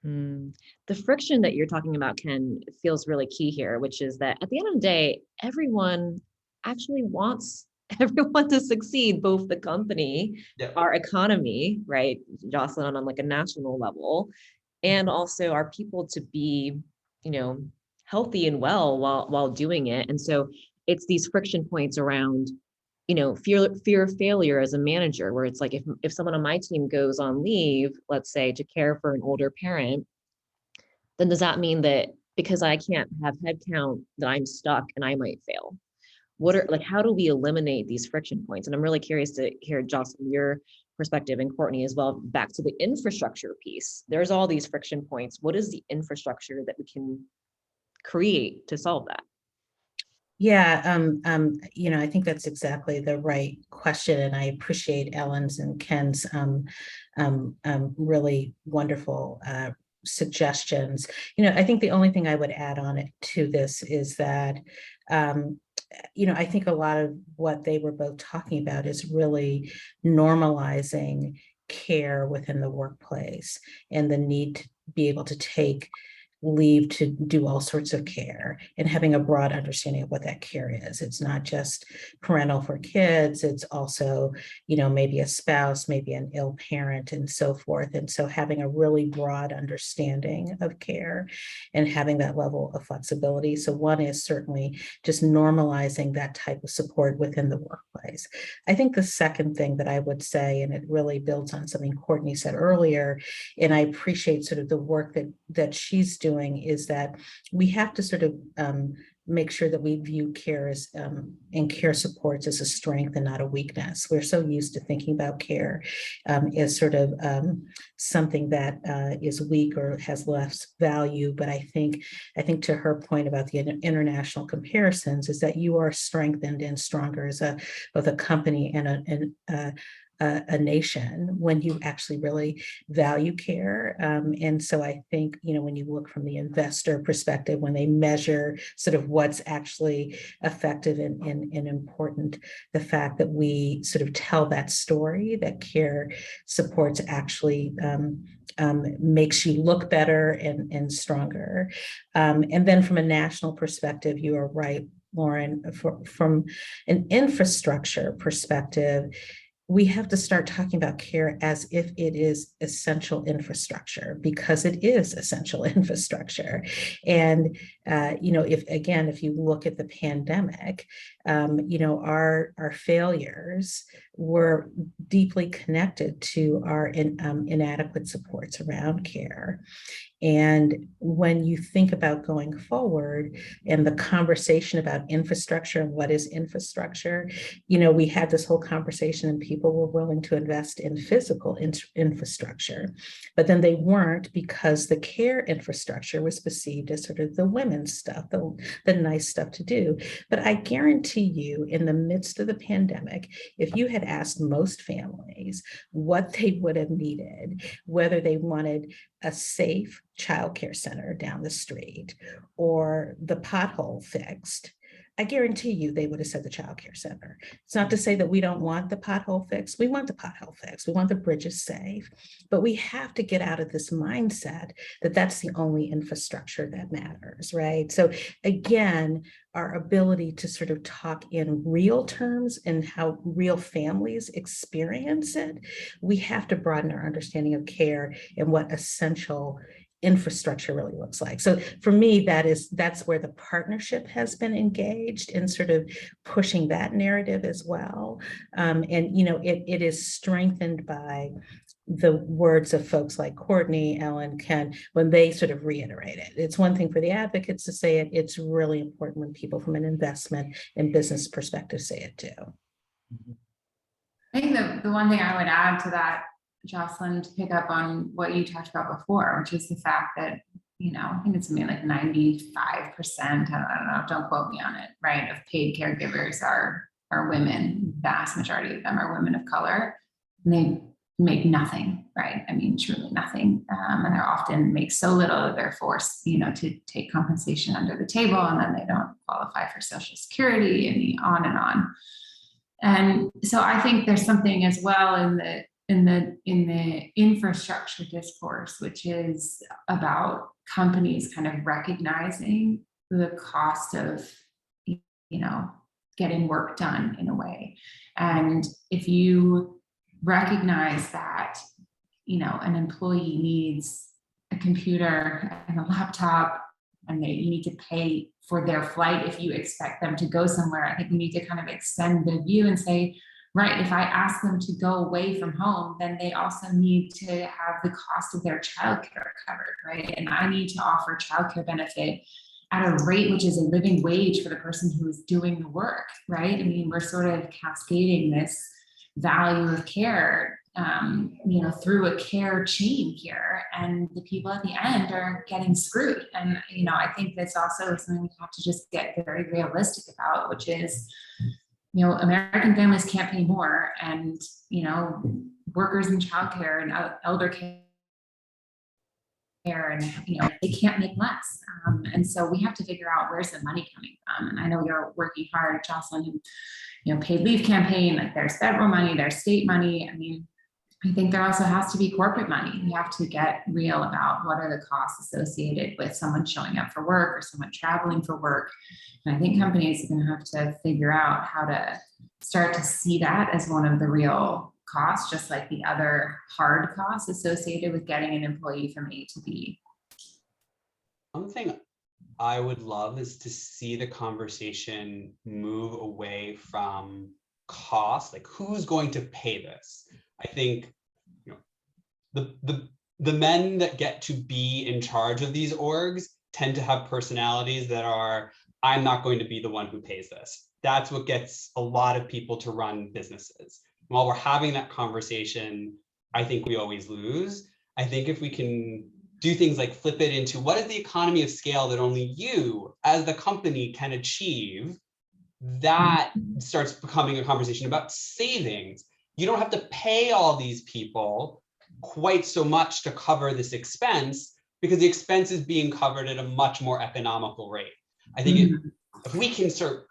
The friction that you're talking about, Ken, feels really key here, which is that at the end of the day, everyone actually wants everyone to succeed, both the company, Yep. our economy, right, Jocelyn, on like a national level, and also our people to be, healthy and well while doing it. And so it's these friction points around, fear of failure as a manager, where it's like if someone on my team goes on leave, let's say, to care for an older parent, then does that mean that because I can't have headcount that I'm stuck and I might fail? How do we eliminate these friction points? And I'm really curious to hear, Jocelyn, your perspective, and Courtney as well, back to the infrastructure piece. There's all these friction points. What is the infrastructure that we can create to solve that? Yeah, I think that's exactly the right question, and I appreciate Ellen's and Ken's really wonderful suggestions. I think the only thing I would add on it to this is that, I think a lot of what they were both talking about is really normalizing care within the workplace and the need to be able to take leave to do all sorts of care, and having a broad understanding of what that care is. It's not just parental for kids, it's also, maybe a spouse, maybe an ill parent, and so forth. And so having a really broad understanding of care and having that level of flexibility. So one is certainly just normalizing that type of support within the workplace. I think the second thing that I would say, and it really builds on something Courtney said earlier, and I appreciate sort of the work that she's doing, is that we have to sort of make sure that we view care as and care supports as a strength and not a weakness. We're so used to thinking about care as sort of something that is weak or has less value. But I think to her point about the international comparisons is that you are strengthened and stronger as both a company and a nation when you actually really value care. And so I think, when you look from the investor perspective, when they measure sort of what's actually effective and important, the fact that we sort of tell that story, that care supports actually makes you look better and stronger. And then from a national perspective, you are right, Lauren, from an infrastructure perspective, we have to start talking about care as if it is essential infrastructure, because it is essential infrastructure. And, if you look at the pandemic, our failures were deeply connected to our inadequate supports around care. And when you think about going forward and the conversation about infrastructure and what is infrastructure, we had this whole conversation and people were willing to invest in physical infrastructure, but then they weren't, because the care infrastructure was perceived as sort of the women's stuff, the nice stuff to do. But I guarantee you, in the midst of the pandemic, if you had asked most families what they would have needed, whether they wanted a safe childcare center down the street or the pothole fixed, I guarantee you they would have said the childcare center. It's not to say that we don't want the pothole fixed. We want the pothole fixed. We want the bridges safe, but we have to get out of this mindset that that's the only infrastructure that matters, right? So again, our ability to sort of talk in real terms and how real families experience it, we have to broaden our understanding of care and what essential infrastructure really looks like. So for me, that's where the partnership has been engaged in sort of pushing that narrative as well. It is strengthened by the words of folks like Courtney, Ellen, Ken, when they sort of reiterate it. It's one thing for the advocates to say it. It's really important when people from an investment and business perspective say it too. think the one thing I would add to that, Jocelyn, to pick up on what you talked about before, which is the fact that, I think it's something like 95%, I don't know, don't quote me on it, right, of paid caregivers are women. Vast majority of them are women of color. And they make nothing, right? I mean, truly nothing. And they're often make so little that they're forced, to take compensation under the table, and then they don't qualify for Social Security, and on and on. And so I think there's something as well in the infrastructure discourse, which is about companies kind of recognizing the cost of, getting work done in a way. And if you recognize that, an employee needs a computer and a laptop, and you need to pay for their flight if you expect them to go somewhere, I think we need to kind of extend the view and say, right, if I ask them to go away from home, then they also need to have the cost of their childcare covered, right? And I need to offer childcare benefit at a rate which is a living wage for the person who is doing the work, right? I mean, we're sort of cascading this value of care, through a care chain here, and the people at the end are getting screwed. And, I think that's also something we have to just get very realistic about, which is, American families can't pay more, and, workers in childcare and elder care, and they can't make less, and so we have to figure out where's the money coming from. And I know you're working hard, Jocelyn, and paid leave campaign, like there's federal money, there's state money. I mean, I think there also has to be corporate money. We have to get real about what are the costs associated with someone showing up for work or someone traveling for work. And I think companies are going to have to figure out how to start to see that as one of the real costs, just like the other hard costs associated with getting an employee from A to B. One thing I would love is to see the conversation move away from cost, like who's going to pay this. I think the men that get to be in charge of these orgs tend to have personalities that are, I'm not going to be the one who pays this. That's what gets a lot of people to run businesses. While we're having that conversation, I think we always lose. I think if we can do things like flip it into what is the economy of scale that only you as the company can achieve, that starts becoming a conversation about savings. You don't have to pay all these people quite so much to cover this expense, because the expense is being covered at a much more economical rate. I think if we can start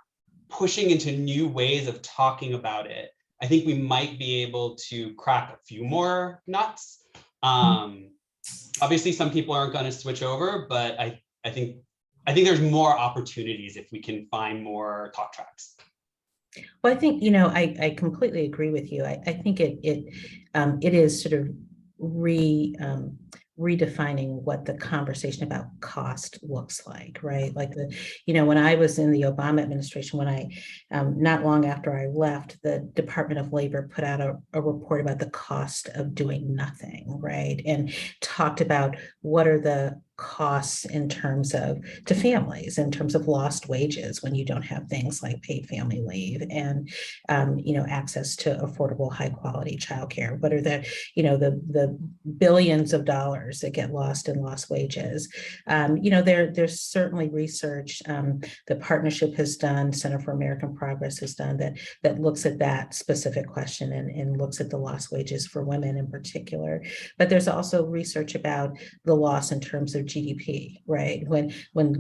pushing into new ways of talking about it, I think we might be able to crack a few more nuts. Obviously, some people aren't going to switch over, but I think there's more opportunities if we can find more talk tracks. Well, I think, I completely agree with you. I think it is sort of redefining what the conversation about cost looks like, right? Like when I was in the Obama administration, when I, not long after I left, the Department of Labor put out a report about the cost of doing nothing, right? And talked about what are the costs in terms of to families, in terms of lost wages when you don't have things like paid family leave and access to affordable, high quality childcare. What are the billions of dollars that get lost in lost wages? There's certainly research the partnership has done, Center for American Progress has done that looks at that specific question and looks at the lost wages for women in particular. But there's also research about the loss in terms of GDP, right? When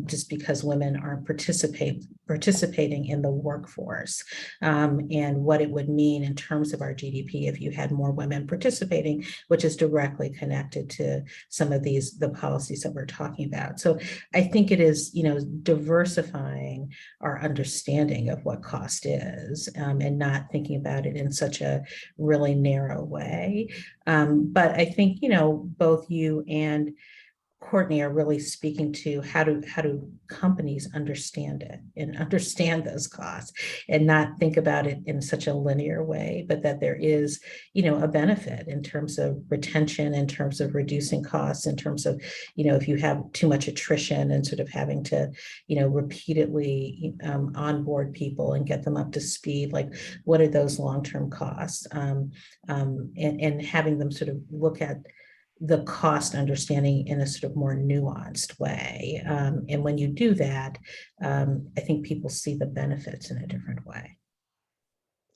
just because women aren't participating in the workforce, and what it would mean in terms of our GDP if you had more women participating, which is directly connected to some of the policies that we're talking about. So I think it is, diversifying our understanding of what cost is, and not thinking about it in such a really narrow way. But I think, both you and Courtney are really speaking to how do companies understand it and understand those costs and not think about it in such a linear way, but that there is, a benefit in terms of retention, in terms of reducing costs, in terms of, if you have too much attrition and sort of having to, repeatedly onboard people and get them up to speed, like what are those long-term costs, and having them sort of look at the cost understanding in a sort of more nuanced way. And when you do that, I think people see the benefits in a different way.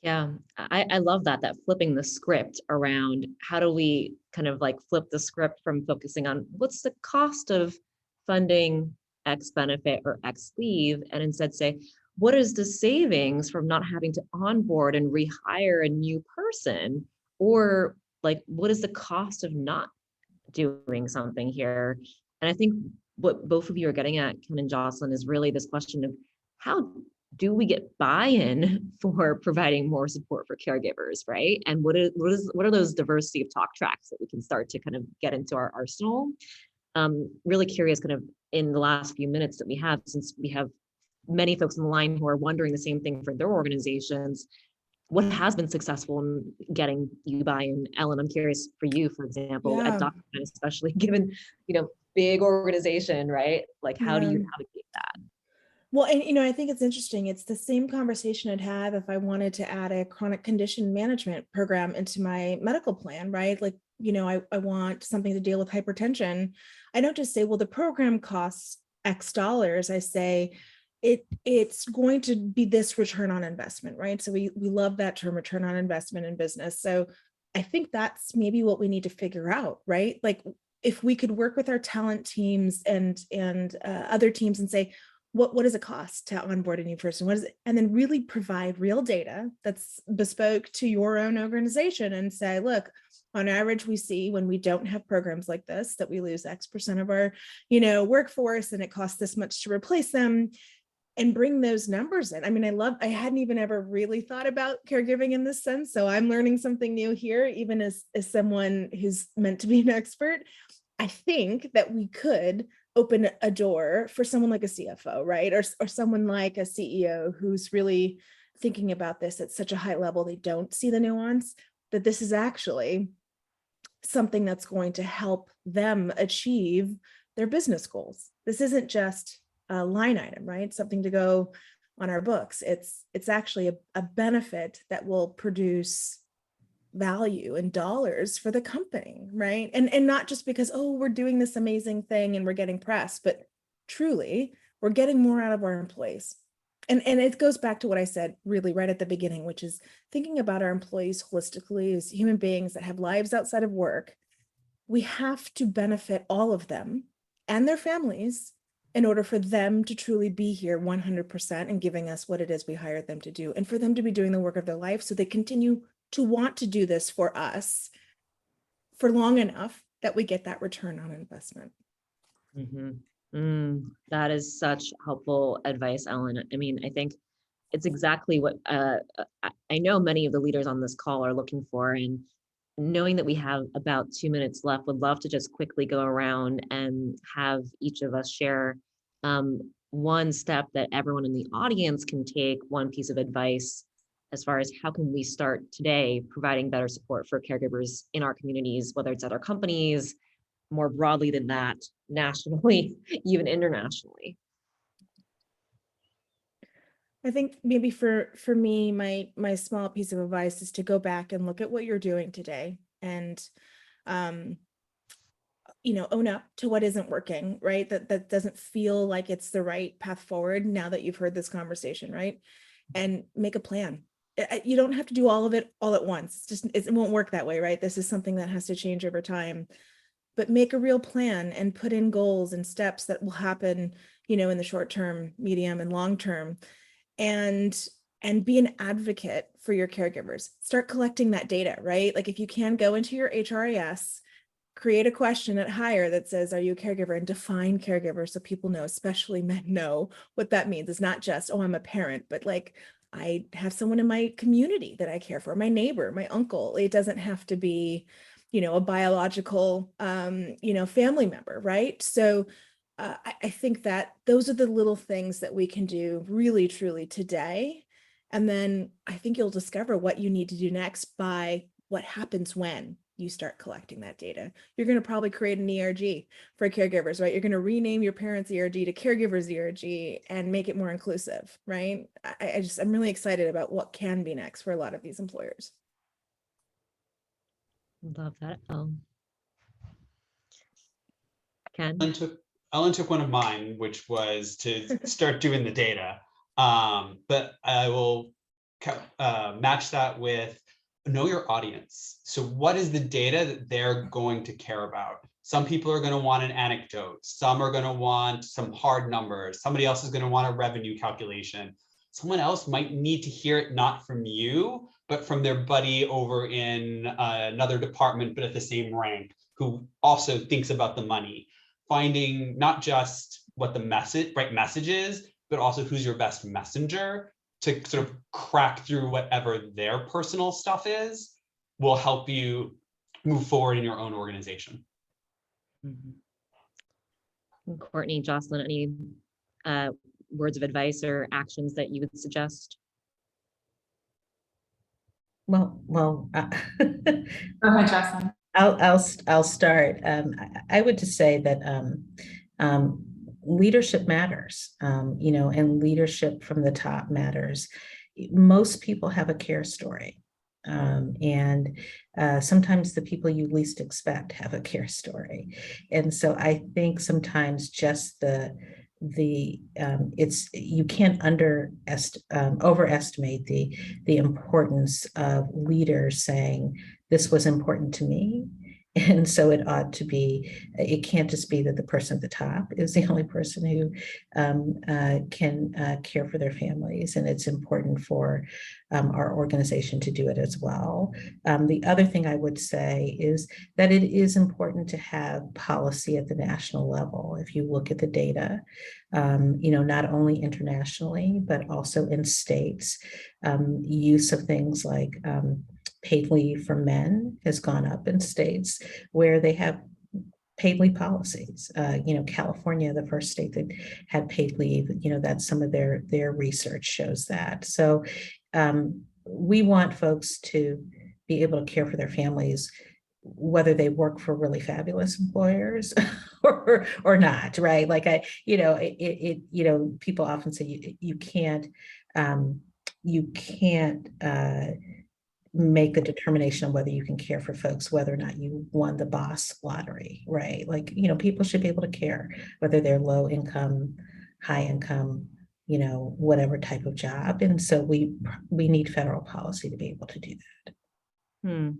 Yeah, I love that flipping the script around how do we kind of like flip the script from focusing on what's the cost of funding X benefit or X leave, and instead say, what is the savings from not having to onboard and rehire a new person? Or like, what is the cost of not doing something here? And I think what both of you are getting at, Ken and Jocelyn, is really this question of how do we get buy-in for providing more support for caregivers, right? And what are those diversity of talk tracks that we can start to kind of get into our arsenal? Really curious kind of in the last few minutes that we have, since we have many folks on the line who are wondering the same thing for their organizations, what has been successful in getting you buy-in? Ellen, I'm curious for you, for example, at Yeah. Docusign, especially given, big organization, right? Like, how do Yeah. you navigate that? Well, and I think it's interesting. It's the same conversation I'd have if I wanted to add a chronic condition management program into my medical plan, right? Like, I want something to deal with hypertension. I don't just say, well, the program costs X dollars. I say it's going to be this return on investment, right? So we love that term, return on investment in business. So I think that's maybe what we need to figure out, right? Like if we could work with our talent teams and other teams and say, what does it cost to onboard a new person? What is it? And then really provide real data that's bespoke to your own organization and say, look, on average, we see when we don't have programs like this, that we lose X% of our, workforce, and it costs this much to replace them, and bring those numbers in. I mean, I hadn't even ever really thought about caregiving in this sense. So I'm learning something new here, even as someone who's meant to be an expert. I think that we could open a door for someone like a CFO, right? Or someone like a CEO who's really thinking about this at such a high level, they don't see the nuance, that this is actually something that's going to help them achieve their business goals. This isn't just a line item, right? Something to go on our books. It's actually a benefit that will produce value in dollars for the company, right? And not just because, oh, we're doing this amazing thing and we're getting press, but truly we're getting more out of our employees. And it goes back to what I said really right at the beginning, which is thinking about our employees holistically as human beings that have lives outside of work. We have to benefit all of them and their families in order for them to truly be here 100% and giving us what it is we hired them to do, and for them to be doing the work of their life so they continue to want to do this for us for long enough that we get that return on investment. That is such helpful advice, Ellen. I mean, I think it's exactly what I know many of the leaders on this call are looking for. And knowing that we have about 2 minutes left, would love to just quickly go around and have each of us share one step that everyone in the audience can take, one piece of advice as far as how can we start today providing better support for caregivers in our communities, whether it's at our companies, more broadly than that, nationally, even internationally. I think maybe for me, my small piece of advice is to go back and look at what you're doing today and own up to what isn't working, right? That doesn't feel like it's the right path forward now that you've heard this conversation, right? And make a plan. You don't have to do all of it all at once. It won't work that way, right? This is something that has to change over time. But make a real plan and put in goals and steps that will happen, in the short term, medium, and long term. And be an advocate for your caregivers. Start collecting that data, right? Like if you can go into your HRIS, create a question at Hire that says, are you a caregiver? And define caregiver so people know, especially men, know what that means. It's not just, oh, I'm a parent, but like I have someone in my community that I care for, my neighbor, my uncle. It doesn't have to be a biological, family member, right? So I think that those are the little things that we can do really, truly today. And then I think you'll discover what you need to do next by what happens when you start collecting that data. You're going to probably create an ERG for caregivers, right? You're going to rename your parents' ERG to caregivers ERG and make it more inclusive, right? I'm really excited about what can be next for a lot of these employers. Love that. Ken? Ellen took one of mine, which was to start doing the data. But I will match that with know your audience. So what is the data that they're going to care about? Some people are going to want an anecdote. Some are going to want some hard numbers. Somebody else is going to want a revenue calculation. Someone else might need to hear it not from you, but from their buddy over in another department, but at the same rank, who also thinks about the money. Finding not just what the right message is, but also who's your best messenger to sort of crack through whatever their personal stuff is will help you move forward in your own organization. Mm-hmm. Courtney, Jocelyn, any words of advice or actions that you would suggest? Well, Go ahead, Jocelyn. I'll start. I would just say that leadership matters, and leadership from the top matters. Most people have a care story. And sometimes the people you least expect have a care story. And so I think sometimes just you can't overestimate the importance of leaders saying, this was important to me. And so it can't just be that the person at the top is the only person who can care for their families. And it's important for our organization to do it as well. The other thing I would say is that it is important to have policy at the national level. If you look at the data, not only internationally, but also in states, use of things like paid leave for men has gone up in states where they have paid leave policies. California, the first state that had paid leave, that's some of their research shows that. So we want folks to be able to care for their families, whether they work for really fabulous employers or not, right? Like people often say you can't make the determination of whether you can care for folks, whether or not you won the boss lottery, right? Like, people should be able to care whether they're low income, high income, whatever type of job. And so we need federal policy to be able to do that.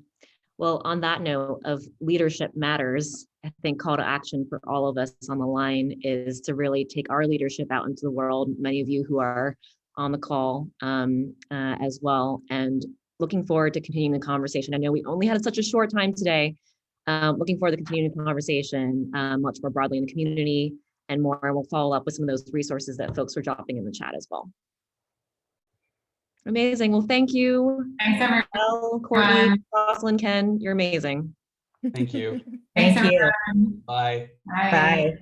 Well, on that note of leadership matters, I think call to action for all of us on the line is to really take our leadership out into the world. Many of you who are on the call as well, and looking forward to continuing the conversation. I know we only had such a short time today. Looking forward to continuing the conversation much more broadly in the community and more. And we'll follow up with some of those resources that folks are dropping in the chat as well. Amazing. Well, thank you. Thanks, everyone. Elle, Courtney, Jocelyn, Ken, you're amazing. Thank you. Thank you. Bye. Bye. Bye.